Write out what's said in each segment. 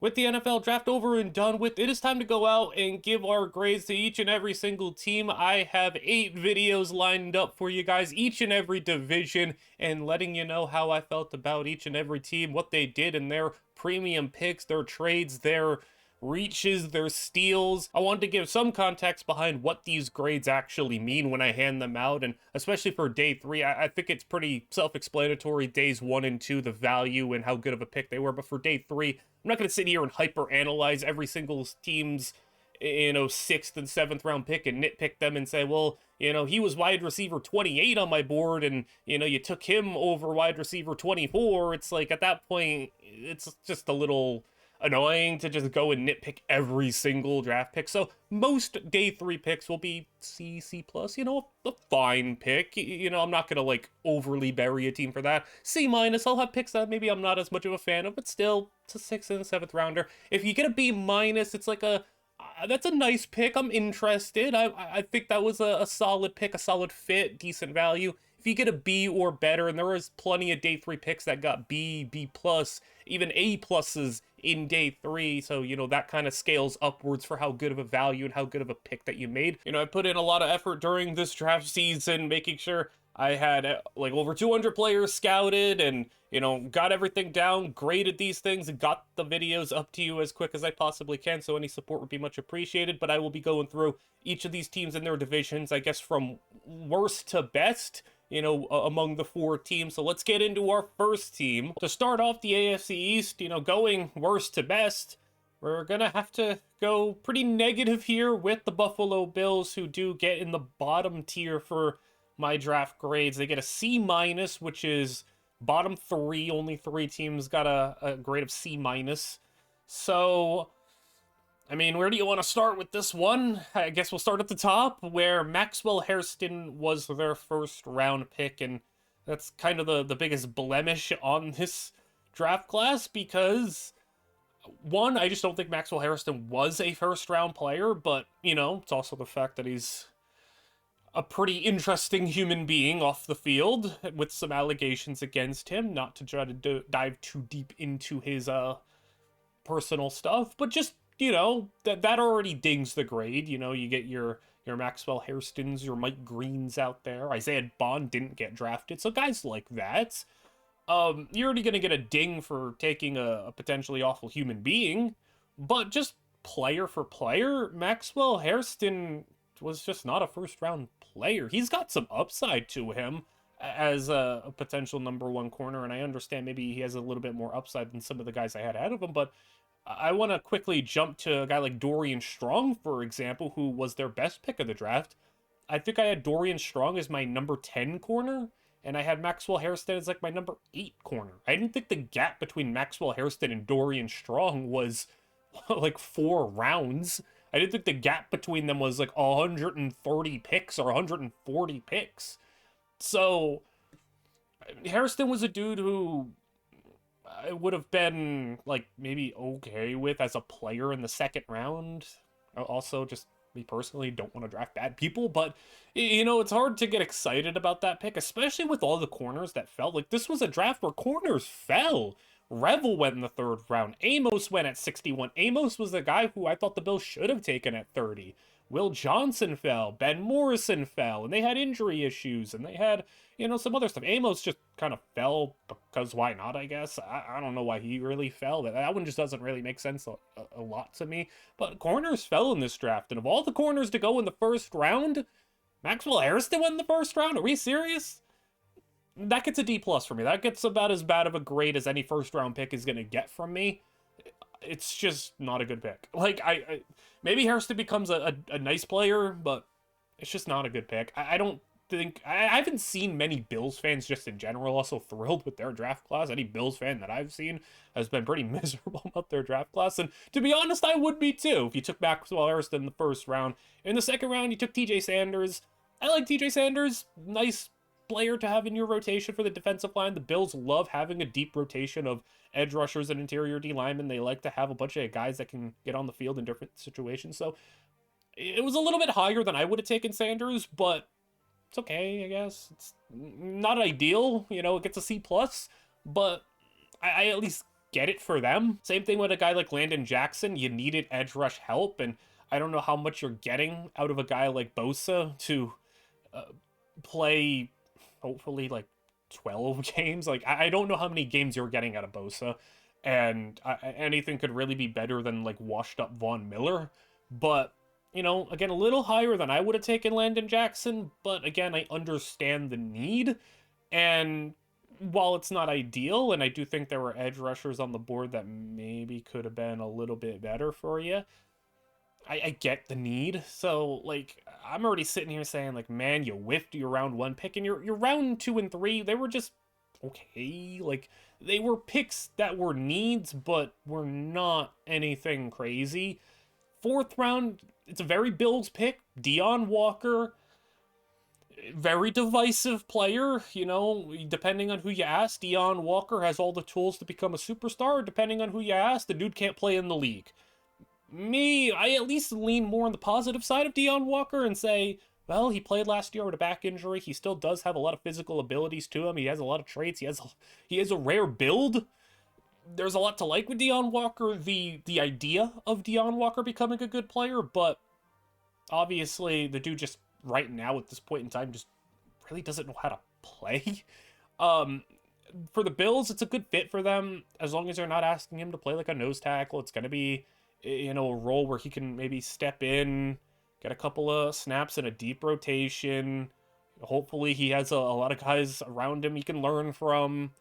With the NFL draft over and done with, it is time to go out and give our grades to each and every single team. I have 8 videos lined up for you guys, each and every division, and letting you know how I felt about each and every team, what they did in their premium picks, their trades, their reaches, their steals. I wanted to give some context behind what these grades actually mean when I hand them out, and especially for day 3, I think it's pretty self-explanatory. Days 1 and 2, the value and how good of a pick they were, but for day 3, I'm not going to sit here and hyper-analyze every single team's, 6th and 7th round pick and nitpick them and say, well, he was wide receiver 28 on my board and, you took him over wide receiver 24. It's like, at that point, it's just a little annoying to just go and nitpick every single draft pick. So most day 3 picks will be C plus, a fine pick. I'm not gonna like overly bury a team for that. C minus, I'll have picks that maybe I'm not as much of a fan of, but still, it's a 6th and 7th rounder. If you get a B minus, it's like that's a nice pick. I'm interested. I think that was a solid pick, a solid fit, decent value. If you get a B or better, and there was plenty of day 3 picks that got B plus, even A pluses in day 3, so that kind of scales upwards for how good of a value and how good of a pick that you made. I put in a lot of effort during this draft season, making sure I had like over 200 players scouted and got everything down, graded these things, and got the videos up to you as quick as I possibly can, so any support would be much appreciated. But I will be going through each of these teams in their divisions, I guess from worst to best, among the 4 teams. So let's get into our first team. To start off the AFC East, going worst to best, we're gonna have to go pretty negative here with the Buffalo Bills, who do get in the bottom tier for my draft grades. They get a C minus, which is bottom 3. Only 3 teams got a grade of C minus. So, I mean, where do you want to start with this one? I guess we'll start at the top, where Maxwell Hairston was their first round pick, and that's kind of the biggest blemish on this draft class, because one, I just don't think Maxwell Hairston was a first round player, but it's also the fact that he's a pretty interesting human being off the field with some allegations against him. Not to try to dive too deep into his personal stuff, but just that already dings the grade. You get your Maxwell Hairstons, your Mike Greens out there. Isaiah Bond didn't get drafted, so guys like that, you're already gonna get a ding for taking a potentially awful human being. But just player for player, Maxwell Hairston was just not a first round player. He's got some upside to him as a potential number 1 corner, and I understand maybe he has a little bit more upside than some of the guys I had ahead of him, but I want to quickly jump to a guy like Dorian Strong, for example, who was their best pick of the draft. I think I had Dorian Strong as my number 10 corner, and I had Maxwell Hairston as like my number 8 corner. I didn't think the gap between Maxwell Hairston and Dorian Strong was like 4 rounds. I didn't think the gap between them was like 130 picks or 140 picks. So, Hairston was a dude who I would have been like maybe okay with as a player in the 2nd round. Also, just me personally don't want to draft bad people, but it's hard to get excited about that pick, especially with all the corners that fell. Like, this was a draft where corners fell. Revel went in the 3rd round. Amos went at 61. Amos was the guy who I thought the Bills should have taken at 30. Will Johnson fell. Ben Morrison fell. And they had injury issues. And they had, some other stuff. Amos just kind of fell because why not, I guess. I don't know why he really fell. That one just doesn't really make sense a lot to me. But corners fell in this draft. And of all the corners to go in the 1st round, Maxwell Hairston went in the 1st round? Are we serious? That gets a D plus for me. That gets about as bad of a grade as any 1st round pick is going to get from me. It's just not a good pick. Like, I maybe Hairston becomes a nice player, but it's just not a good pick. I don't think, I haven't seen many Bills fans just in general also thrilled with their draft class. Any Bills fan that I've seen has been pretty miserable about their draft class. And to be honest, I would be too if you took Maxwell Hairston in the 1st round. In the 2nd round, you took TJ Sanders. I like TJ Sanders. Nice player to have in your rotation for the defensive line. The Bills love having a deep rotation of edge rushers and interior D linemen. They like to have a bunch of guys that can get on the field in different situations. So it was a little bit higher than I would have taken Sanders, but it's okay, I guess. It's not ideal. It gets a C plus, but I at least get it for them. Same thing with a guy like Landon Jackson. You needed edge rush help, and I don't know how much you're getting out of a guy like Bosa to play, hopefully, like 12 games. Like, I don't know how many games you're getting out of Bosa, and anything could really be better than, like, washed-up Von Miller. But, you know, again, a little higher than I would have taken Landon Jackson, but again, I understand the need, and while it's not ideal, and I do think there were edge rushers on the board that maybe could have been a little bit better for you, I get the need. So, like, I'm already sitting here saying, like, man, you whiffed your round 1 pick, and your round 2 and 3, they were just okay. Like, they were picks that were needs, but were not anything crazy. 4th round, it's a very Bills pick. Deion Walker, very divisive player, you know, depending on who you ask. Deion Walker has all the tools to become a superstar. Depending on who you ask, the dude can't play in the league. Me, I at least lean more on the positive side of Deion Walker and say, well, he played last year with a back injury. He still does have a lot of physical abilities to him. He has a lot of traits. He has a rare build. There's a lot to like with Deion Walker. The idea of Deion Walker becoming a good player, but obviously the dude just right now at this point in time just really doesn't know how to play. For the Bills, it's a good fit for them as long as they're not asking him to play like a nose tackle. It's going to be, you know, a role where he can maybe step in, get a couple of snaps in a deep rotation. Hopefully he has a lot of guys around him he can learn from.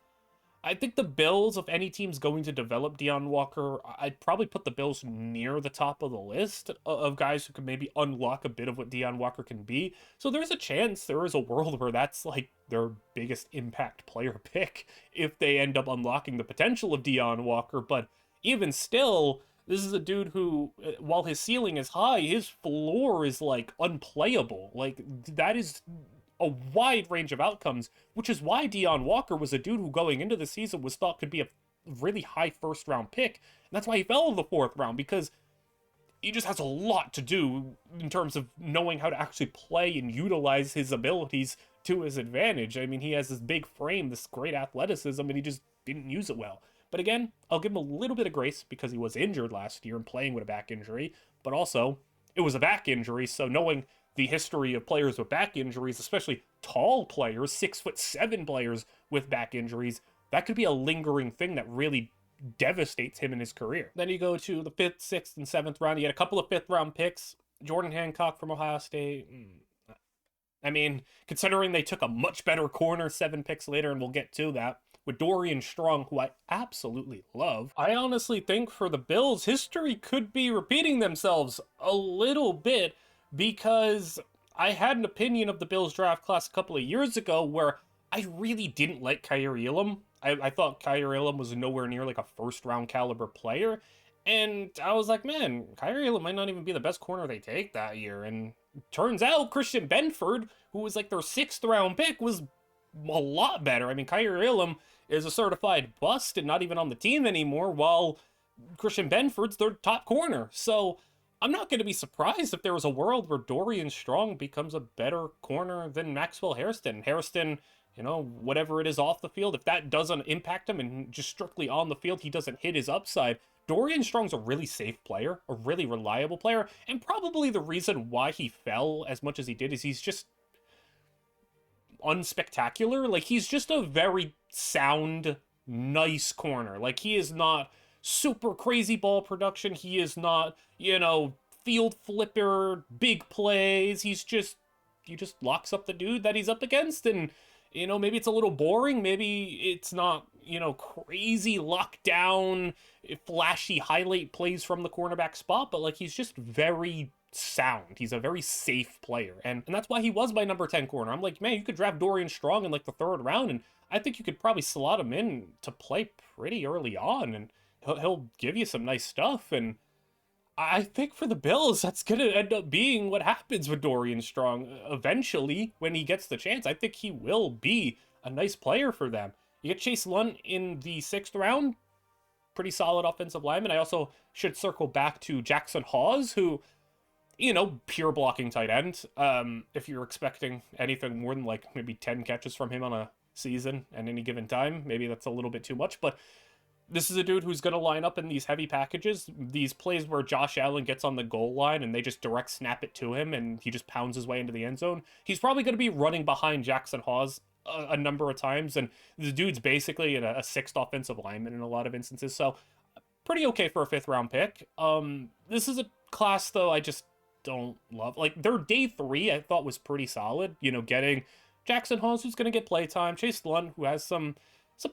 I think the Bills, if any team's going to develop Deion Walker, I'd probably put the Bills near the top of the list of guys who could maybe unlock a bit of what Deion Walker can be. So there's a chance, there is a world where that's like their biggest impact player pick if they end up unlocking the potential of Deion Walker. But even still, this is a dude who, while his ceiling is high, his floor is like unplayable. Like, that is a wide range of outcomes, which is why Deion Walker was a dude who going into the season was thought could be a really high 1st round pick. And that's why he fell in the 4th round, because he just has a lot to do in terms of knowing how to actually play and utilize his abilities to his advantage. I mean, he has this big frame, this great athleticism, and he just didn't use it well. But again, I'll give him a little bit of grace because he was injured last year and playing with a back injury, but also it was a back injury, so knowing the history of players with back injuries, especially tall players, 6'7" players with back injuries, that could be a lingering thing that really devastates him in his career. Then you go to the 5th, 6th, and 7th round. You had a couple of 5th round picks. Jordan Hancock from Ohio State. I mean, considering they took a much better corner 7 picks later, and we'll get to that, with Dorian Strong, who I absolutely love, I honestly think for the Bills, history could be repeating themselves a little bit, because I had an opinion of the Bills draft class a couple of years ago where I really didn't like Kaiir Elam. I thought Kaiir Elam was nowhere near like a 1st round caliber player. And I was like, man, Kaiir Elam might not even be the best corner they take that year. And turns out Christian Benford, who was like their 6th round pick, was a lot better. I mean, Kaiir Elam is a certified bust and not even on the team anymore, while Christian Benford's their top corner. So I'm not going to be surprised if there was a world where Dorian Strong becomes a better corner than Maxwell Hairston. Hairston, you know, whatever it is off the field, if that doesn't impact him and just strictly on the field, he doesn't hit his upside. Dorian Strong's a really safe player, a really reliable player, and probably the reason why he fell as much as he did is he's just unspectacular. Like, he's just a very sound, nice corner. Like, he is not super crazy ball production. He is not, you know, field flipper, big plays. He just locks up the dude that he's up against, and, you know, maybe it's a little boring. Maybe it's not, you know, crazy lockdown, flashy highlight plays from the cornerback spot, but, like, he's just very sound. He's a very safe player, and that's why he was my number 10 corner. I'm like, man, you could draft Dorian Strong in, like, the 3rd round, and I think you could probably slot him in to play pretty early on, and he'll give you some nice stuff. And I think for the Bills, that's going to end up being what happens with Dorian Strong eventually when he gets the chance. I think he will be a nice player for them. You get Chase Lunt in the 6th round, pretty solid offensive lineman. I also should circle back to Jackson Hawes, who, you know, pure blocking tight end. If you're expecting anything more than like maybe 10 catches from him on a season at any given time, maybe that's a little bit too much, but This is a dude who's going to line up in these heavy packages, these plays where Josh Allen gets on the goal line and they just direct snap it to him and he just pounds his way into the end zone. He's probably going to be running behind Jackson Hawes a number of times, and the dude's basically a sixth offensive lineman in a lot of instances, so pretty okay for a 5th-round pick. This is a class, though, I just don't love. Like, their day 3, I thought was pretty solid. You know, getting Jackson Hawes, who's going to get playtime, Chase Lund, who has some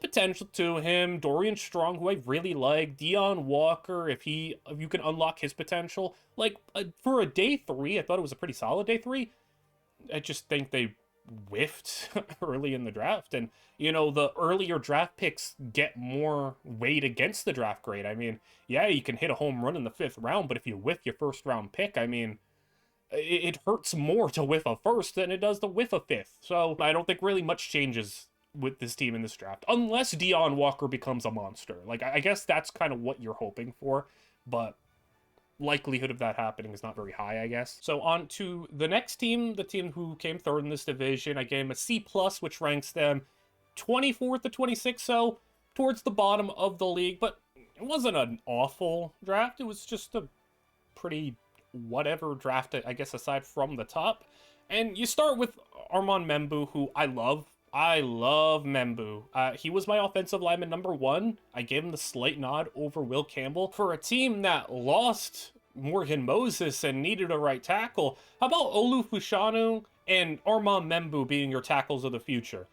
potential to him, Dorian Strong, who I really like, Deion Walker, if you can unlock his potential. Like, for a day 3, I thought it was a pretty solid day 3. I just think they whiffed early in the draft, and you know, the earlier draft picks get more weight against the draft grade. I mean, yeah, you can hit a home run in the 5th round, but if you whiff your 1st-round pick, I mean, it hurts more to whiff a 1st than it does to whiff a 5th. So I don't think really much changes with this team in this draft, unless Deion Walker becomes a monster. Like, I guess that's kind of what you're hoping for, but likelihood of that happening is not very high, I guess. So on to the next team, the team who came 3rd in this division. I gave them a C+, which ranks them 24th to 26th, so towards the bottom of the league, but it wasn't an awful draft. It was just a pretty whatever draft, I guess, aside from the top. And you start with Armand Membu, who I love. I love Membu. He was my offensive lineman number 1. I gave him the slight nod over Will Campbell. For a team that lost Morgan Moses and needed a right tackle, how about Olu Fushanu and Armand Membu being your tackles of the future?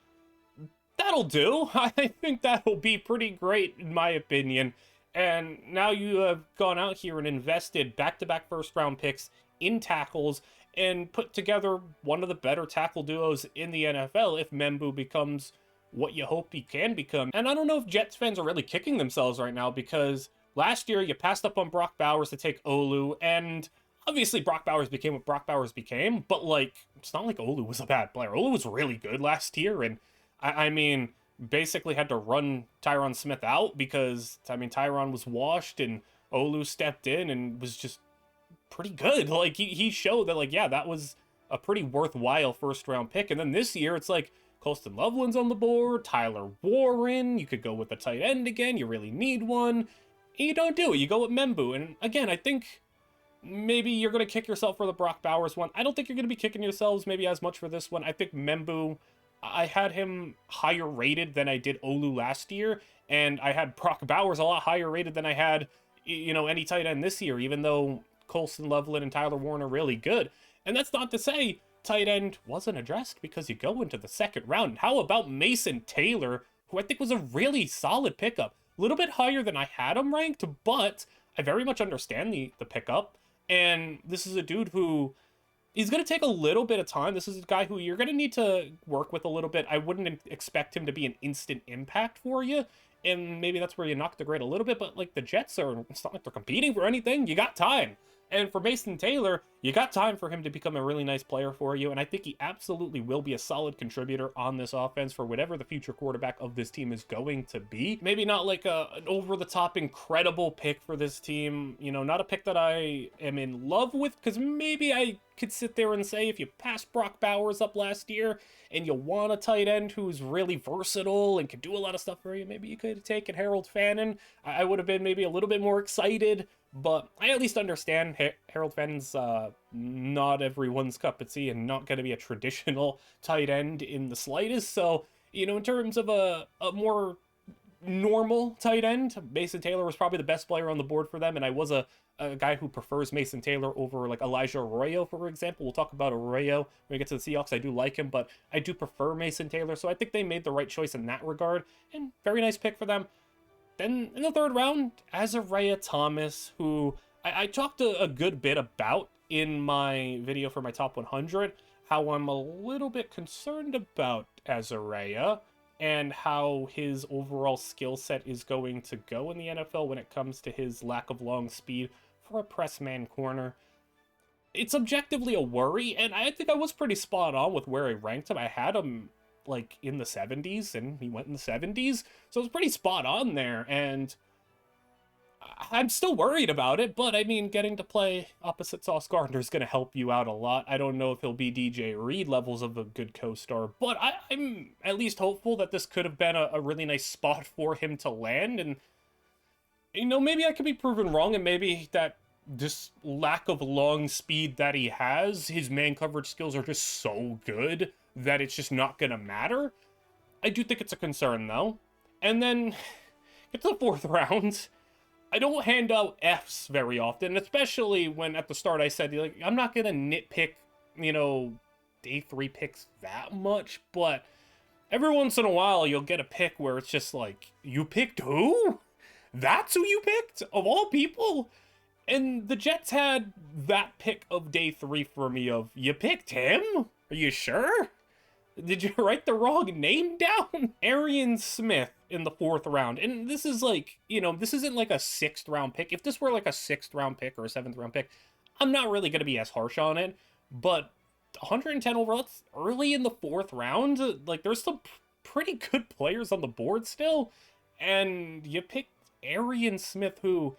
That'll do. I think that'll be pretty great, in my opinion. And now you have gone out here and invested back-to-back 1st-round picks in tackles and put together one of the better tackle duos in the NFL if Membu becomes what you hope he can become. And I don't know if Jets fans are really kicking themselves right now, because last year you passed up on Brock Bowers to take Olu, and obviously Brock Bowers became what Brock Bowers became, but like, it's not like Olu was a bad player. Olu was really good last year, and I mean, basically had to run Tyron Smith out because, I mean, Tyron was washed and Olu stepped in and was just pretty good. Like, he showed that, like, yeah, that was a pretty worthwhile 1st-round pick. And then this year, it's like, Colston Loveland's on the board, Tyler Warren, you could go with the tight end again, you really need one, and you don't do it, you go with Membu. And again, I think maybe you're going to kick yourself for the Brock Bowers one. I don't think you're going to be kicking yourselves maybe as much for this one. I think Membu, I had him higher rated than I did Olu last year, and I had Brock Bowers a lot higher rated than I had, you know, any tight end this year, even though Colston Loveland and Tyler Warren are really good. And that's not to say tight end wasn't addressed, because you go into the 2nd round. And how about Mason Taylor, who I think was a really solid pickup? A little bit higher than I had him ranked, but I very much understand the pickup. And this is a dude who, he's going to take a little bit of time. This is a guy who you're going to need to work with a little bit. I wouldn't expect him to be an instant impact for you. And maybe that's where you knock the grade a little bit. But like, the Jets are, it's not like they're competing for anything. You got time. And for Mason Taylor, you got time for him to become a really nice player for you. And I think he absolutely will be a solid contributor on this offense for whatever the future quarterback of this team is going to be. Maybe not like an over-the-top incredible pick for this team. You know, not a pick that I am in love with, because maybe I could sit there and say, if you passed Brock Bowers up last year and you want a tight end who's really versatile and can do a lot of stuff for you, maybe you could have taken Harold Fannin. I would have been maybe a little bit more excited. But I at least understand Harold Fannon's not everyone's cup of tea and not going to be a traditional tight end in the slightest. So, you know, in terms of a more normal tight end, Mason Taylor was probably the best player on the board for them. And I was a guy who prefers Mason Taylor over like Elijah Arroyo, for example. We'll talk about Arroyo when we get to the Seahawks. I do like him, but I do prefer Mason Taylor. So I think they made the right choice in that regard, and very nice pick for them. Then in the 3rd round, Azariah Thomas, who I talked a good bit about in my video for my top 100, how I'm a little bit concerned about Azariah and how his overall skill set is going to go in the NFL when it comes to his lack of long speed for a press man corner. It's objectively a worry, and I think I was pretty spot on with where I ranked him. I had him like in the 70s, and he went in the 70s, so it was pretty spot on there, and I'm still worried about it. But I mean, getting to play opposite Sauce Gardner is going to help you out a lot. I don't know if he'll be DJ Reed levels of a good co-star, but I'm at least hopeful that this could have been a really nice spot for him to land. And You know, maybe I could be proven wrong, and maybe that this lack of long speed that he has, his man coverage skills are just so good that it's just not gonna matter. I do think it's a concern, though. And then, get to the fourth round. I don't hand out Fs very often, especially when at the start I said, like, I'm not gonna nitpick, you know, day 3 picks that much, but every once in a while you'll get a pick where it's just like, you picked who? That's who you picked? Of all people? And the Jets had that pick of day 3 for me of, you picked him? Are you sure? Did you write the wrong name down? Arian Smith in the 4th round. And this is like, you know, this isn't like a 6th round pick. If this were like a 6th round pick or a 7th round pick, I'm not really going to be as harsh on it. But 110 overall, it's early in the 4th round. Like, there's some pretty good players on the board still. And you picked Arian Smith, who,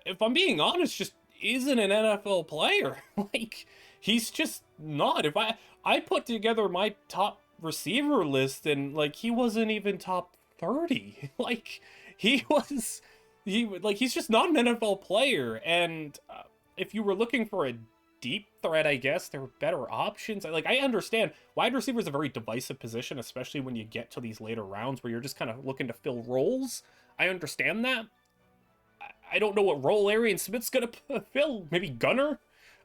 if I'm being honest, just isn't an NFL player. Like, he's just not. If I put together my top receiver list, and like, he wasn't even top 30. Like, he's just not an NFL player. And if you were looking for a deep threat, I guess there were better options. Like, I understand wide receiver is a very divisive position, especially when you get to these later rounds where you're just kind of looking to fill roles. I understand that. I don't know what role Arian Smith's gonna fill. Maybe gunner?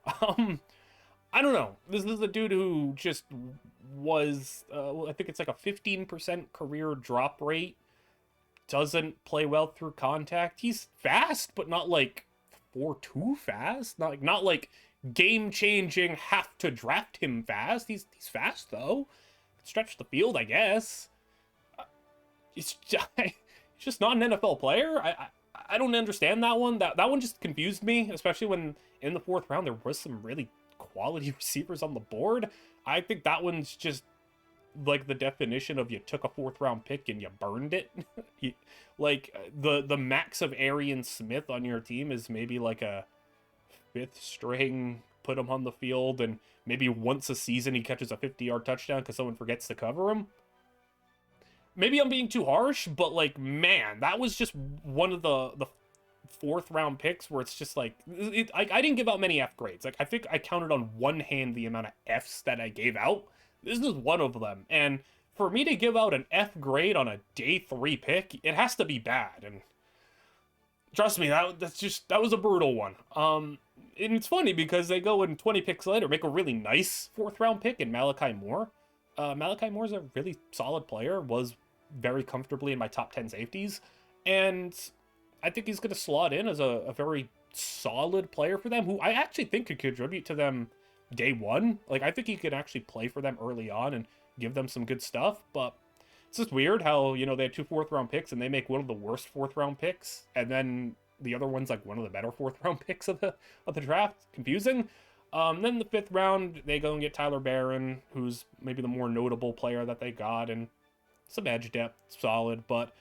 I don't know. This is a dude who just was, I think it's like a 15% career drop rate. Doesn't play well through contact. He's fast, but not like 4.2 fast. Not like game-changing, have to draft him fast. He's fast, though. Stretch the field, I guess. He's just not an NFL player. I don't understand that one. That one just confused me, especially when in the 4th round there was some really quality receivers on the board. I think that one's just like the definition of you took a 4th round pick and you burned it. Like, the max of Arian Smith on your team is maybe like a 5th string, put him on the field, and maybe once a season he catches a 50-yard touchdown because someone forgets to cover him. Maybe I'm being too harsh, but like, man, that was just one of the 4th round picks where it's just like, I didn't give out many F grades. Like, I think I counted on one hand the amount of Fs that I gave out. This is one of them. And for me to give out an F grade on a day 3 pick, it has to be bad. And trust me, that was a brutal one. And it's funny because they go in 20 picks later, make a really nice 4th round pick in Malachi Moore. Malachi Moore's a really solid player, was very comfortably in my top 10 safeties, and I think he's going to slot in as a very solid player for them, who I actually think could contribute to them day 1. Like, I think he could actually play for them early on and give them some good stuff. But it's just weird how, you know, they had 2 4th round picks and they make one of the worst 4th round picks, and then the other one's like one of the better 4th round picks of the draft. Confusing. Then the 5th round, they go and get Tyler Barron, who's maybe the more notable player that they got, and some edge depth, solid. But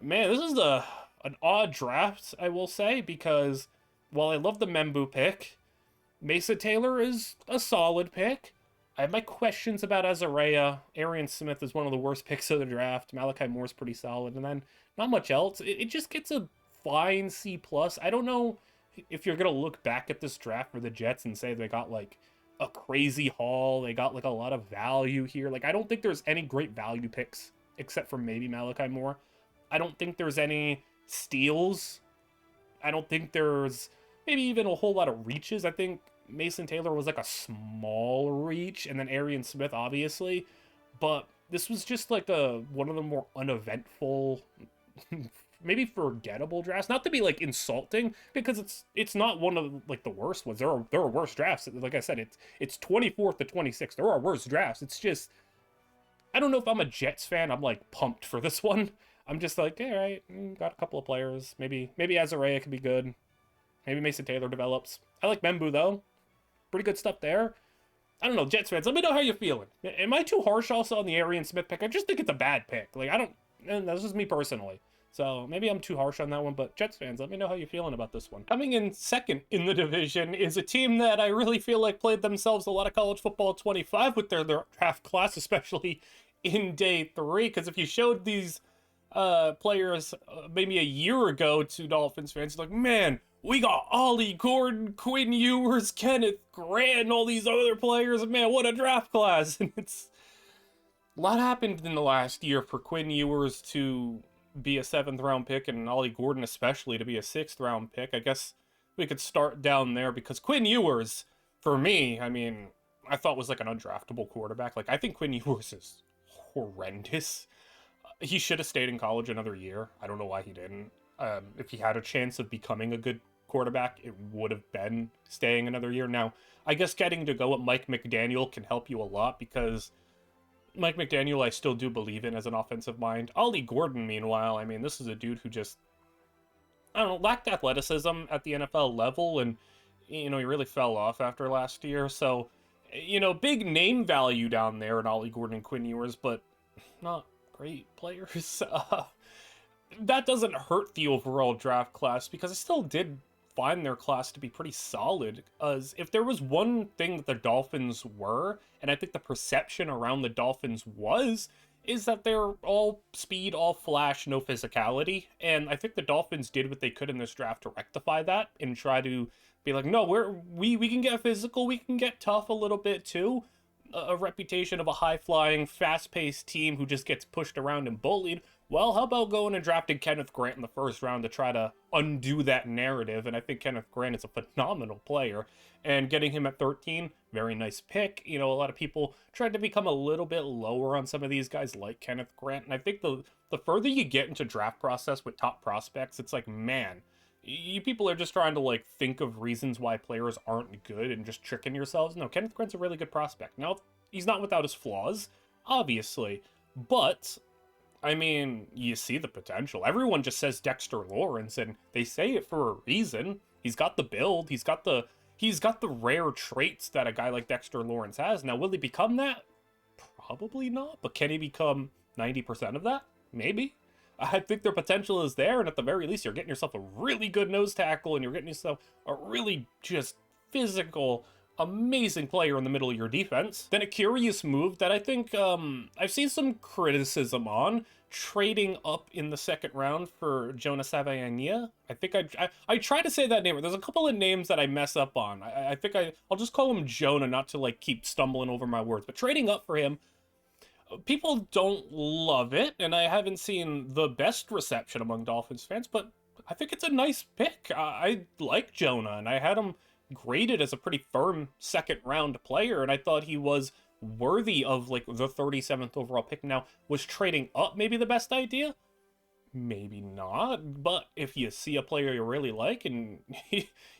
man, this is an odd draft, I will say, because while I love the Membu pick, Mason Taylor is a solid pick. I have my questions about Azariah. Arian Smith is one of the worst picks of the draft. Malachi Moore's pretty solid, and then not much else. It just gets a fine C+. I don't know if you're gonna look back at this draft for the Jets and say they got like a crazy haul, they got like a lot of value here. Like, I don't think there's any great value picks except for maybe Malachi Moore. I don't think there's any steals. I don't think there's maybe even a whole lot of reaches. I think Mason Taylor was like a small reach, and then Arian Smith, obviously. But this was just like one of the more uneventful maybe forgettable drafts. Not to be like insulting, because it's not one of like the worst ones. There are worse drafts. Like I said, it's 24th to 26th. There are worse drafts. It's just, I don't know if I'm a Jets fan. I'm like pumped for this one. I'm just like, all right, got a couple of players. Maybe Azariah could be good. Maybe Mason Taylor develops. I like Membu though. Pretty good stuff there. I don't know, Jets fans, let me know how you're feeling. Am I too harsh also on the Arian Smith pick? I just think it's a bad pick. Like, that's just me personally. So maybe I'm too harsh on that one, but Jets fans, let me know how you're feeling about this one. Coming in second in the division is a team that I really feel like played themselves a lot of college football 25 with their draft class, especially in day 3. Because if you showed these players maybe a year ago to Dolphins fans, like, man, we got Ollie Gordon, Quinn Ewers, Kenneth Grant, and all these other players. Man, what a draft class! And it's a lot happened in the last year for Quinn Ewers to be a 7th-round pick and Ollie Gordon especially to be a 6th-round pick. I guess we could start down there because Quinn Ewers, for me, I mean, I thought was like an undraftable quarterback. Like, I think Quinn Ewers is horrendous. He should have stayed in college another year. I don't know why he didn't. If he had a chance of becoming a good quarterback, it would have been staying another year. Now, I guess getting to go with Mike McDaniel can help you a lot because Mike McDaniel, I still do believe in as an offensive mind. Ollie Gordon, meanwhile, I mean, this is a dude who just, I don't know, lacked athleticism at the NFL level, and, you know, he really fell off after last year. So, you know, big name value down there in Ollie Gordon and Quinn Ewers, but not great players. That doesn't hurt the overall draft class because I still did find their class to be pretty solid. As if there was one thing that the Dolphins were, and I think the perception around the Dolphins was, is that they're all speed, all flash, no physicality. And I think the Dolphins did what they could in this draft to rectify that and try to be like, no, we can get physical, we can get tough a little bit too. A reputation of a high-flying, fast-paced team who just gets pushed around and bullied. Well, how about going and drafting Kenneth Grant in the 1st round to try to undo that narrative? And I think Kenneth Grant is a phenomenal player. And getting him at 13, very nice pick. You know, a lot of people tried to become a little bit lower on some of these guys like Kenneth Grant. And I think the further you get into draft process with top prospects, it's like, man, you people are just trying to, like, think of reasons why players aren't good and just tricking yourselves. No, Kenneth Grant's a really good prospect. Now, he's not without his flaws, obviously, but I mean, you see the potential. Everyone just says Dexter Lawrence, and they say it for a reason. He's got the build. He's got the rare traits that a guy like Dexter Lawrence has. Now, will he become that? Probably not. But can he become 90% of that? Maybe. I think their potential is there, and at the very least, you're getting yourself a really good nose tackle, and you're getting yourself a really just physical, amazing player in the middle of your defense. Then a curious move that I think I've seen some criticism on, trading up in the 2nd round for Jonah Savaiania. I think I try to say that name. There's a couple of names that I mess up on. I think I'll just call him Jonah, not to like keep stumbling over my words. But trading up for him, people don't love it, and I haven't seen the best reception among Dolphins fans, but I think it's a nice pick. I like Jonah, and I had him graded as a pretty firm 2nd round player, and I thought he was worthy of like the 37th overall pick. Now, was trading up maybe the best idea? Maybe not, but if you see a player you really like and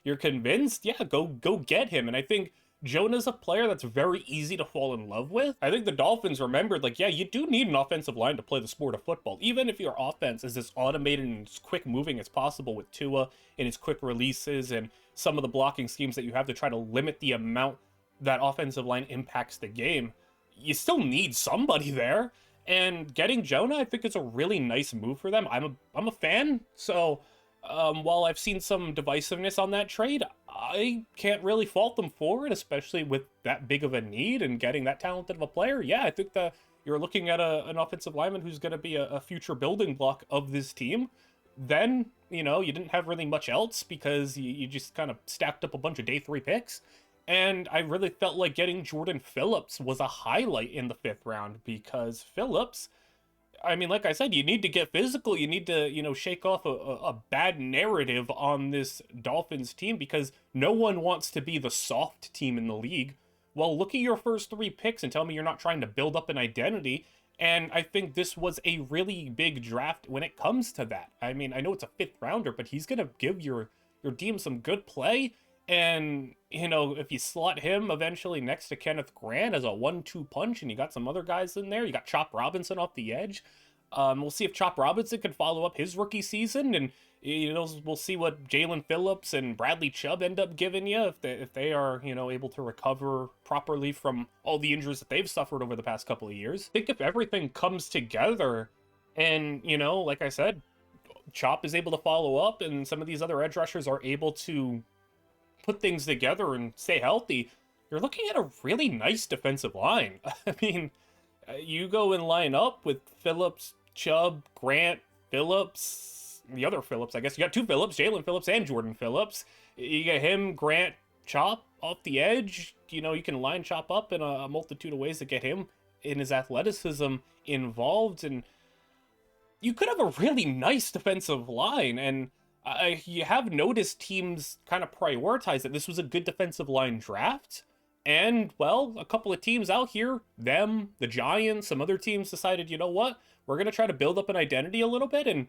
you're convinced, yeah, go get him. And I think Jonah's a player that's very easy to fall in love with. I think the Dolphins remembered, like, yeah, you do need an offensive line to play the sport of football. Even if your offense is as automated and as quick moving as possible with Tua and his quick releases and some of the blocking schemes that you have to try to limit the amount that offensive line impacts the game, you still need somebody there. And getting Jonah, I think, is a really nice move for them. I'm a fan, so while I've seen some divisiveness on that trade, I can't really fault them for it, especially with that big of a need and getting that talented of a player. Yeah, I think that you're looking at an offensive lineman who's going to be a future building block of this team. Then, you know, you didn't have really much else because you just kind of stacked up a bunch of day 3 picks. And I really felt like getting Jordan Phillips was a highlight in the 5th round because Phillips, I mean, like I said, you need to get physical. You need to, you know, shake off a bad narrative on this Dolphins team because no one wants to be the soft team in the league. Well, look at your first 3 picks and tell me you're not trying to build up an identity. And I think this was a really big draft when it comes to that. I mean, I know it's a 5th rounder, but he's going to give your team some good play. And, you know, if you slot him eventually next to Kenneth Grant as a 1-2 punch, and you got some other guys in there, you got Chop Robinson off the edge. We'll see if Chop Robinson can follow up his rookie season, and, you know, we'll see what Jalen Phillips and Bradley Chubb end up giving you if they are, you know, able to recover properly from all the injuries that they've suffered over the past couple of years. I think if everything comes together and, you know, like I said, Chop is able to follow up and some of these other edge rushers are able to put things together and stay healthy, you're looking at a really nice defensive line. I mean, you go and line up with Phillips, Chubb, Grant, Phillips, the other Phillips, I guess. You got two Phillips, Jalen Phillips and Jordan Phillips. You get him, Grant, Chop off the edge. You know, you can line Chop up in a multitude of ways to get him in his athleticism involved. And you could have a really nice defensive line. And you have noticed teams kind of prioritize that this was a good defensive line draft. And, well, a couple of teams out here, them, the Giants, some other teams decided, you know what? We're going to try to build up an identity a little bit, and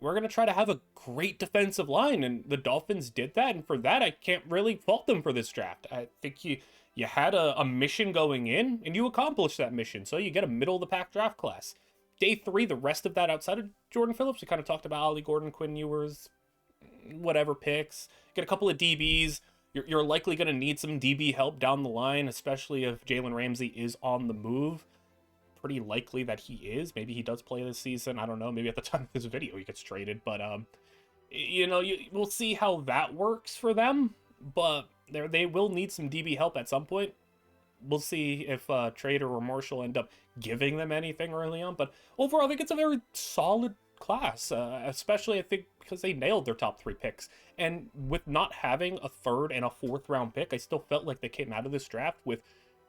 we're going to try to have a great defensive line. And the Dolphins did that, and for that, I can't really fault them for this draft. I think you had a mission going in, and you accomplished that mission. So you get a middle-of-the-pack draft class. Day 3, the rest of that outside of Jordan Phillips, we kind of talked about Ollie Gordon, Quinn Ewers, whatever picks. Get a couple of DBs. You're likely going to need some DB help down the line, especially if Jalen Ramsey is on the move. Pretty likely that he is. Maybe he does play this season. I don't know. Maybe at the time of this video he gets traded. But, you know, we'll see how that works for them. But they will need some DB help at some point. We'll see if Trader or Marshall end up giving them anything early on. But overall, I think it's a very solid class, especially I think because they nailed their top 3 picks. And with not having a 3rd and a 4th round pick, I still felt like they came out of this draft with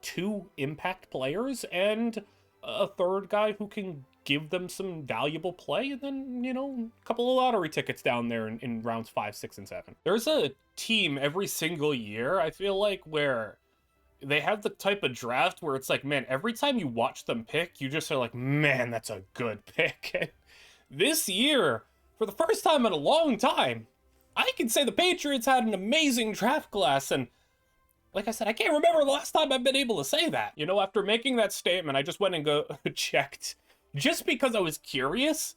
2 impact players and a 3rd guy who can give them some valuable play, and then, you know, a couple of lottery tickets down there in rounds 5, 6, and 7. There's a team every single year, I feel like, where they have the type of draft where it's like, man, every time you watch them pick, you just are like, man, that's a good pick. And this year, for the first time in a long time, I can say the Patriots had an amazing draft class. And like I said, I can't remember the last time I've been able to say that. You know, after making that statement, I just went and checked just because I was curious.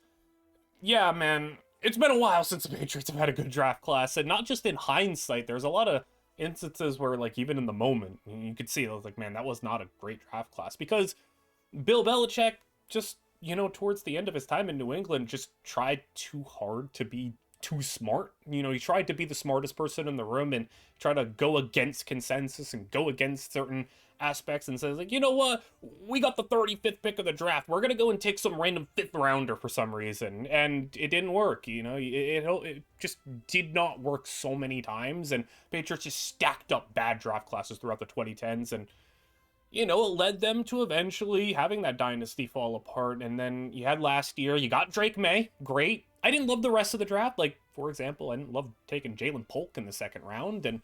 Yeah, man, it's been a while since the Patriots have had a good draft class. And not just in hindsight, there's a lot of instances where, like, even in the moment, you could see, I was like, man, that was not a great draft class. Because Bill Belichick just, you know, towards the end of his time in New England, just tried too hard to be too smart. You know, he tried to be the smartest person in the room and try to go against consensus and go against certain aspects, and says, like, you know what, we got the 35th pick of the draft, we're gonna go and take some random 5th rounder for some reason. And it didn't work. You know, it just did not work so many times, and Patriots just stacked up bad draft classes throughout the 2010s, and you know, it led them to eventually having that dynasty fall apart. And then you had last year, you got Drake May, great. I didn't love the rest of the draft. Like, for example, I didn't love taking Jalen Polk in the 2nd round, and,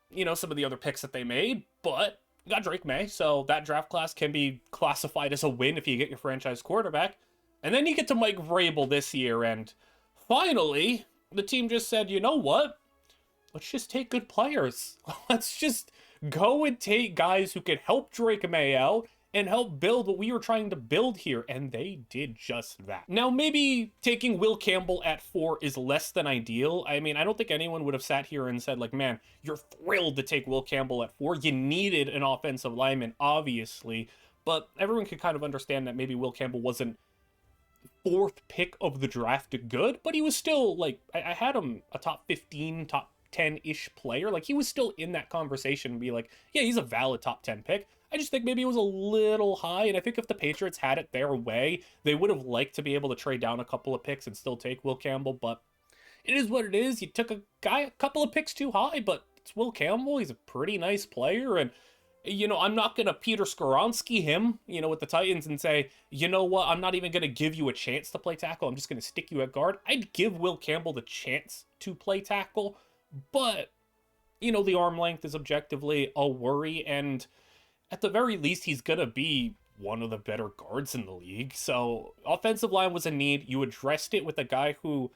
you know, some of the other picks that they made, but you got Drake May, so that draft class can be classified as a win if you get your franchise quarterback. And then you get to Mike Vrabel this year, and finally, the team just said, you know what? Let's just take good players. Let's just go and take guys who can help Drake May out and help build what we were trying to build here, and they did just that. Now, maybe taking Will Campbell at 4 is less than ideal. I mean, I don't think anyone would have sat here and said, like, man, you're thrilled to take Will Campbell at 4. You needed an offensive lineman, obviously, but everyone could kind of understand that maybe Will Campbell wasn't 4th pick of the draft good, but he was still, like, I had him a top 15, top 10-ish player. Like, he was still in that conversation and be like, yeah, he's a valid top 10 pick. I just think maybe it was a little high, and I think if the Patriots had it their way, they would have liked to be able to trade down a couple of picks and still take Will Campbell, but it is what it is. You took a couple of picks too high, but it's Will Campbell. He's a pretty nice player, and, you know, I'm not going to Peter Skoronski him, you know, with the Titans and say, you know what, I'm not even going to give you a chance to play tackle. I'm just going to stick you at guard. I'd give Will Campbell the chance to play tackle, but, you know, the arm length is objectively a worry, and at the very least, he's going to be one of the better guards in the league. So offensive line was a need. You addressed it with a guy who,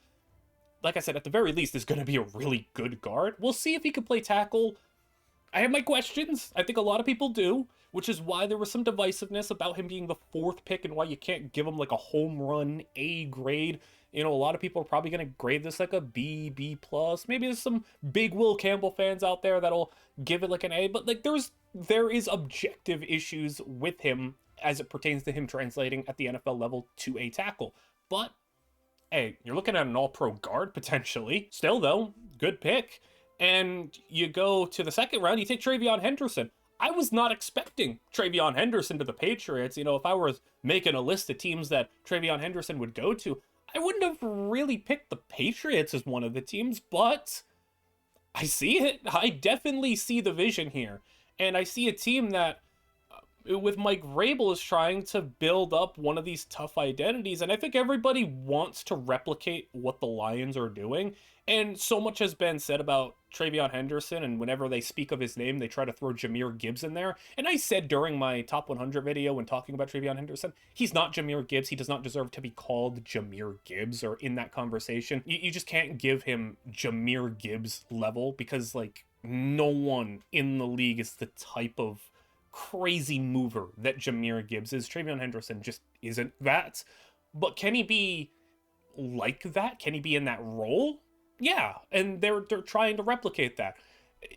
like I said, at the very least is going to be a really good guard. We'll see if he can play tackle. I have my questions. I think a lot of people do, which is why there was some divisiveness about him being the 4th pick and why you can't give him like a home run A grade. You know, a lot of people are probably going to grade this like a B, B+. Maybe there's some big Will Campbell fans out there that'll give it like an A, but like there is objective issues with him as it pertains to him translating at the NFL level to a tackle. But hey, you're looking at an all-pro guard potentially. Still though, good pick. And you go to the 2nd round, you take Travion Henderson. I was not expecting Travion Henderson to the Patriots. You know, if I was making a list of teams that Travion Henderson would go to, I wouldn't have really picked the Patriots as one of the teams, but I see it. I definitely see the vision here. And I see a team that, with Mike Vrabel, is trying to build up one of these tough identities. And I think everybody wants to replicate what the Lions are doing. And so much has been said about Travion Henderson, and whenever they speak of his name, they try to throw Jahmyr Gibbs in there. And I said during my top 100 video when talking about Travion Henderson, he's not Jahmyr Gibbs. He does not deserve to be called Jahmyr Gibbs or in that conversation. You just can't give him Jahmyr Gibbs level because, like, no one in the league is the type of crazy mover that Jahmyr Gibbs is. Travion Henderson just isn't that. But can he be like that? Can he be in that role? Yeah, and they're trying to replicate that.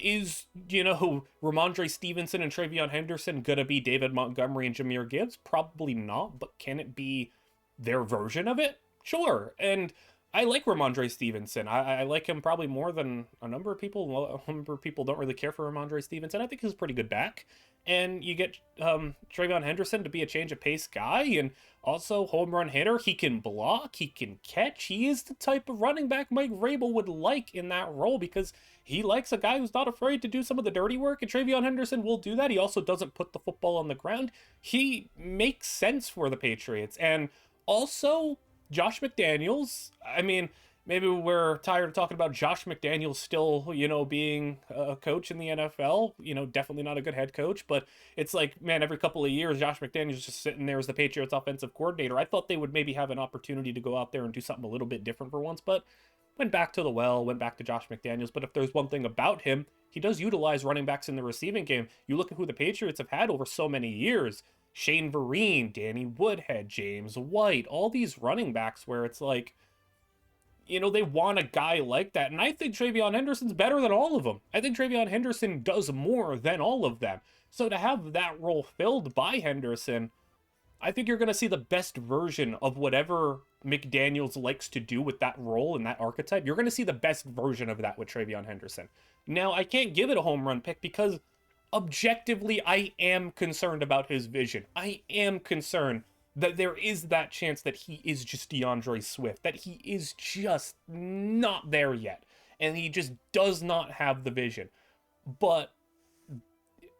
Is, you know, Ramondre Stevenson and Travion Henderson gonna be David Montgomery and Jahmyr Gibbs? Probably not, but can it be their version of it? Sure. And I like Ramondre Stevenson. I like him probably more than a number of people. A number of people don't really care for Ramondre Stevenson. I think he's a pretty good back. And you get Travion Henderson to be a change of pace guy and also home run hitter. He can block, he can catch. He is the type of running back Mike Vrabel would like in that role because he likes a guy who's not afraid to do some of the dirty work, and Travion Henderson will do that. He also doesn't put the football on the ground. He makes sense for the Patriots. And also, Josh McDaniels, I mean, maybe we're tired of talking about Josh McDaniels still, you know, being a coach in the NFL. You know, definitely not a good head coach, but it's like, man, every couple of years, Josh McDaniels is just sitting there as the Patriots offensive coordinator. I thought they would maybe have an opportunity to go out there and do something a little bit different for once, but went back to the well, went back to Josh McDaniels. But if there's one thing about him, he does utilize running backs in the receiving game. You look at who the Patriots have had over so many years. Shane Vereen, Danny Woodhead, James White, all these running backs where it's like, you know, they want a guy like that. And I think Travion Henderson's better than all of them. I think Travion Henderson does more than all of them. So to have that role filled by Henderson, I think you're going to see the best version of whatever McDaniels likes to do with that role and that archetype. You're going to see the best version of that with Travion Henderson. Now, I can't give it a home run pick because objectively, I am concerned about his vision. I am concerned that there is that chance that he is just DeAndre Swift, that he is just not there yet, and he just does not have the vision. But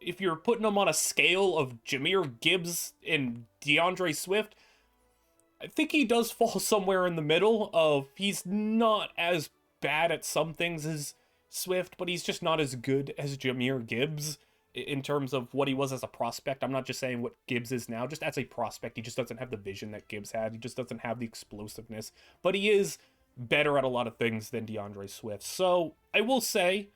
if you're putting him on a scale of Jahmyr Gibbs and DeAndre Swift, I think he does fall somewhere in the middle of he's not as bad at some things as Swift, but he's just not as good as Jahmyr Gibbs in terms of what he was as a prospect. I'm not just saying what Gibbs is now, just as a prospect. He just doesn't have the vision that Gibbs had. He just doesn't have the explosiveness, but he is better at a lot of things than DeAndre Swift. So I will say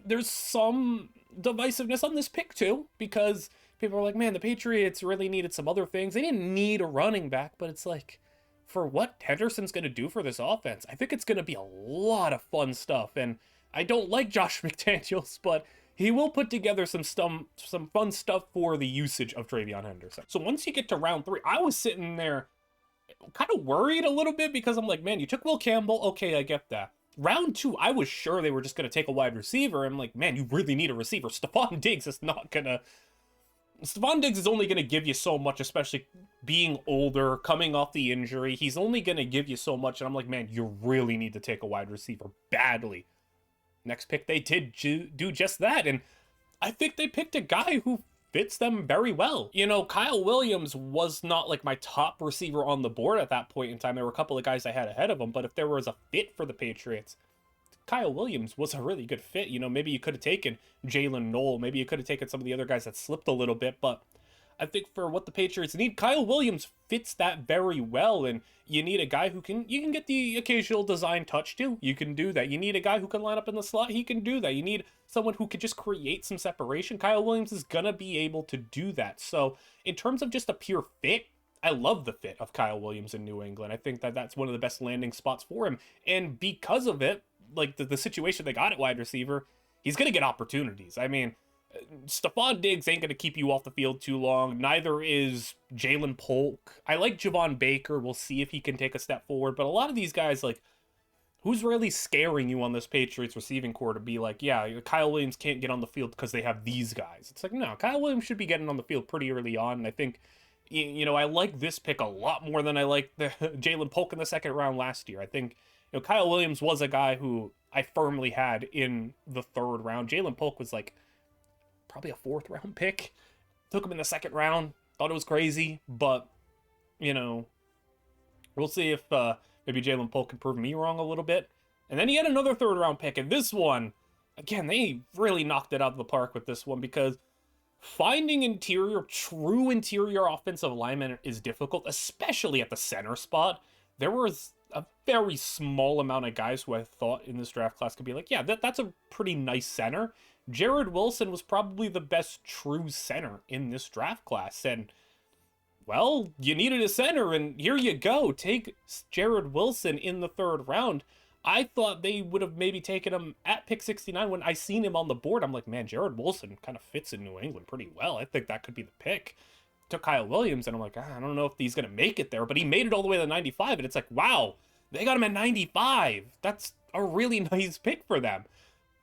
there's some divisiveness on this pick too, because people are like, man, the Patriots really needed some other things. They didn't need a running back, but it's like, for what Henderson's going to do for this offense, I think it's going to be a lot of fun stuff. And I don't like Josh McDaniels, but he will put together some fun stuff for the usage of Travion Henderson. So once you get to round 3, I was sitting there kind of worried a little bit because I'm like, man, you took Will Campbell. Okay, I get that. Round 2, I was sure they were just going to take a wide receiver. I'm like, man, you really need a receiver. Stephon Diggs is only going to give you so much, especially being older, coming off the injury. He's only going to give you so much. And I'm like, man, you really need to take a wide receiver badly. Next pick, they did do just that, and I think they picked a guy who fits them very well. You know, Kyle Williams was not like my top receiver on the board at that point in time. There were a couple of guys I had ahead of him, but if there was a fit for the Patriots, Kyle Williams was a really good fit. You know, maybe you could have taken Jalen Noel, maybe you could have taken some of the other guys that slipped a little bit, but I think for what the Patriots need, Kyle Williams fits that very well, and you need a guy who you can get the occasional design touch to. You can do that. You need a guy who can line up in the slot. He can do that. You need someone who could just create some separation. Kyle Williams is going to be able to do that. So in terms of just a pure fit, I love the fit of Kyle Williams in New England. I think that that's one of the best landing spots for him. And because of it, like the situation they got at wide receiver, he's going to get opportunities. I mean, Stephon Diggs ain't going to keep you off the field too long. Neither is Jalen Polk. I like Javon Baker. We'll see if he can take a step forward. But a lot of these guys, like, who's really scaring you on this Patriots receiving core to be like, yeah, Kyle Williams can't get on the field because they have these guys? It's like, no, Kyle Williams should be getting on the field pretty early on. And I think, I like this pick a lot more than I like the Jalen Polk in the second round last year. I think, Kyle Williams was a guy who I firmly had in the third round. Jalen Polk was like probably a fourth round pick. Took him in the second round. Thought it was crazy, but, we'll see if maybe Jalen Polk can prove me wrong a little bit. And then he had another third round pick. And this one, again, they really knocked it out of the park with this one, because finding true interior offensive linemen is difficult, especially at the center spot. There was a very small amount of guys who I thought in this draft class could be like, yeah, that's a pretty nice center. Jared Wilson was probably the best true center in this draft class. And, well, you needed a center, and here you go. Take Jared Wilson in the third round. I thought they would have maybe taken him at pick 69 when I seen him on the board. I'm like, man, Jared Wilson kind of fits in New England pretty well. I think that could be the pick. Took Kyle Williams, and I'm like, I don't know if he's going to make it there, but he made it all the way to 95, and it's like, wow, they got him at 95. That's a really nice pick for them.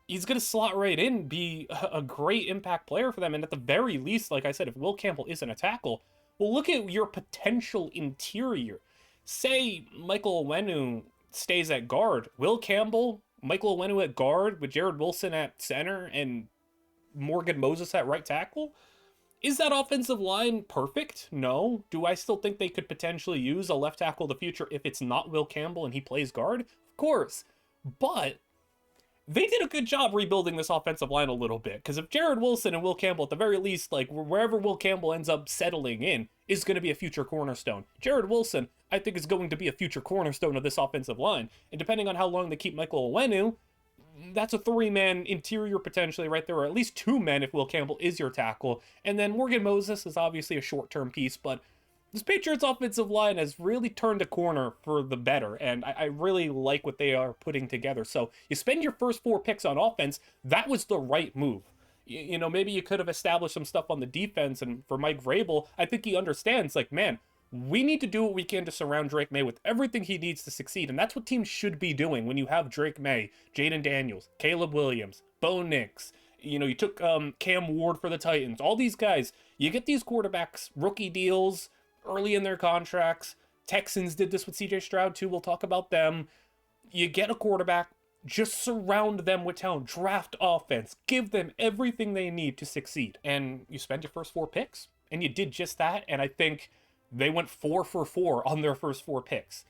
He's going to slot right in, be a great impact player for them, and at the very least, like I said, if Will Campbell isn't a tackle, well, look at your potential interior. Say Michael Onwenu stays at guard. Will Campbell, Michael Onwenu at guard with Jared Wilson at center and Morgan Moses at right tackle? Is that offensive line perfect? No. Do I still think they could potentially use a left tackle of the future if it's not Will Campbell and he plays guard? Of course. But they did a good job rebuilding this offensive line a little bit, because if Jared Wilson and Will Campbell, at the very least, like wherever Will Campbell ends up settling in, is going to be a future cornerstone. Jared Wilson, I think, is going to be a future cornerstone of this offensive line. And depending on how long they keep Michael Onwenu, that's a three-man interior potentially right there, or at least two men if Will Campbell is your tackle. And then Morgan Moses is obviously a short-term piece, but this Patriots offensive line has really turned a corner for the better, and I really like what they are putting together. So you spend your first 4 picks on offense, that was the right move. Maybe you could have established some stuff on the defense, and for Mike Vrabel, I think he understands, like, man, we need to do what we can to surround Drake May with everything he needs to succeed, and that's what teams should be doing when you have Drake May, Jaden Daniels, Caleb Williams, Bo Nix. You took Cam Ward for the Titans. All these guys, you get these quarterbacks, rookie deals early in their contracts. Texans did this with CJ Stroud too. We'll talk about them. You get a quarterback, just surround them with talent, draft offense, give them everything they need to succeed. And you spend your first 4 picks, and you did just that. And I think they went 4 for 4 on their first 4 picks.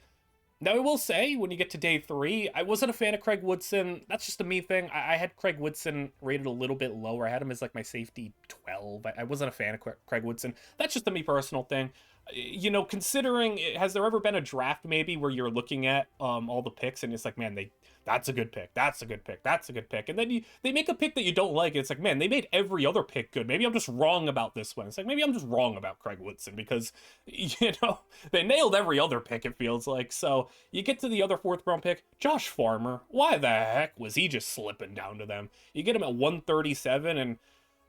Now, I will say, when you get to day 3, I wasn't a fan of Craig Woodson. That's just a me thing. I had Craig Woodson rated a little bit lower. I had him as like my safety 12. I wasn't a fan of Craig Woodson. That's just a me personal thing. Considering, has there ever been a draft maybe where you're looking at all the picks and it's like, man, that's a good pick, that's a good pick, that's a good pick, and then they make a pick that you don't like, and it's like, man, they made every other pick good. Maybe I'm just wrong about this one. It's like, maybe I'm just wrong about Craig Woodson, because they nailed every other pick, it feels like. So you get to the other 4th round pick, Josh Farmer. Why the heck was he just slipping down to them? You get him at 137, and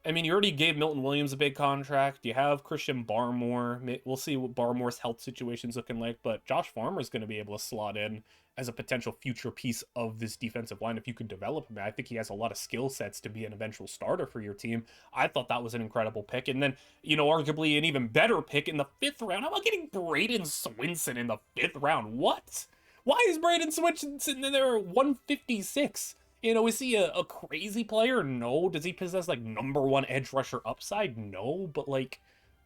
I mean, you already gave Milton Williams a big contract. You have Christian Barmore. We'll see what Barmore's health situation's looking like, but Josh Farmer's going to be able to slot in as a potential future piece of this defensive line if you can develop him. I think he has a lot of skill sets to be an eventual starter for your team. I thought that was an incredible pick. And then, arguably an even better pick in the 5th round. How about getting Braden Swinson in the 5th round? What? Why is Braden Swinson sitting there at 156? Is he a crazy player? No. Does he possess, like, #1 edge rusher upside? No. But, like,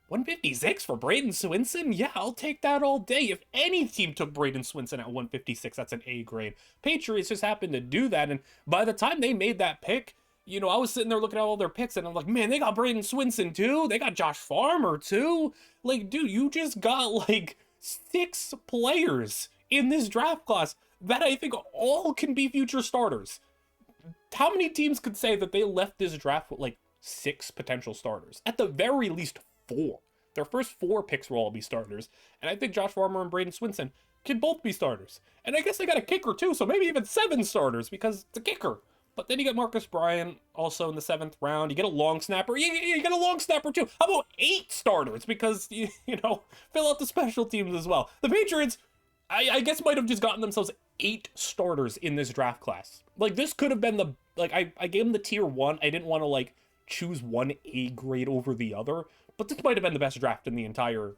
156 for Braden Swinson? Yeah, I'll take that all day. If any team took Braden Swinson at 156, that's an A grade. Patriots just happened to do that, and by the time they made that pick, I was sitting there looking at all their picks, and I'm like, man, they got Braden Swinson too? They got Josh Farmer too? Like, dude, you just got, like, 6 players in this draft class that I think all can be future starters. How many teams could say that they left this draft with like 6 potential starters? At the very least 4. Their first 4 picks will all be starters. And I think Josh Farmer and Braden Swinson can both be starters. And I guess they got a kicker too, so maybe even 7 starters because it's a kicker. But then you get Marcus Bryant also in the 7th round. You get a long snapper. You get a long snapper too. How about 8 starters? Because, fill out the special teams as well. The Patriots, I guess, might have just gotten themselves 8 starters in this draft class. Like, this could have been the, like, I gave them the tier 1. I didn't want to, like, choose one A grade over the other, but this might have been the best draft in the entire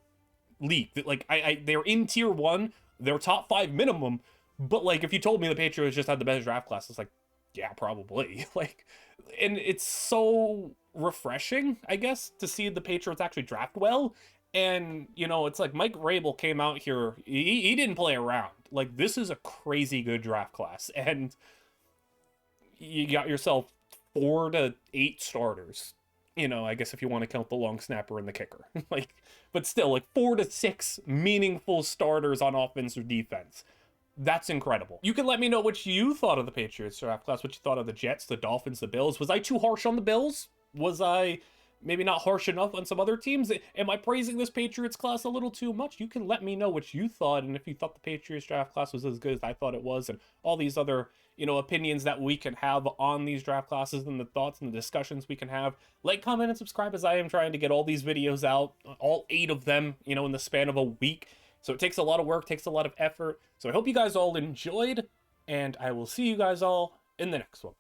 league. Like, they're in tier 1, they're top 5 minimum, but, like, if you told me the Patriots just had the best draft class, it's like, yeah, probably. Like, and it's so refreshing, I guess, to see the Patriots actually draft well. And, you know, it's like Mike Rabel came out here, he didn't play around. Like, this is a crazy good draft class, and you got yourself 4 to 8 starters. You know, I guess if you want to count the long snapper and the kicker. Like, but still, like 4 to 6 meaningful starters on offense or defense. That's incredible. You can let me know what you thought of the Patriots draft class, what you thought of the Jets, the Dolphins, the Bills. Was I too harsh on the Bills? Was I maybe not harsh enough on some other teams? Am I praising this Patriots class a little too much? You can let me know what you thought, and if you thought the Patriots draft class was as good as I thought it was, and all these other, you know, opinions that we can have on these draft classes, and the thoughts and the discussions we can have. Like, comment, and subscribe, as I am trying to get all these videos out, all 8 of them, you know, in the span of a week. So it takes a lot of work, takes a lot of effort. So I hope you guys all enjoyed, and I will see you guys all in the next one.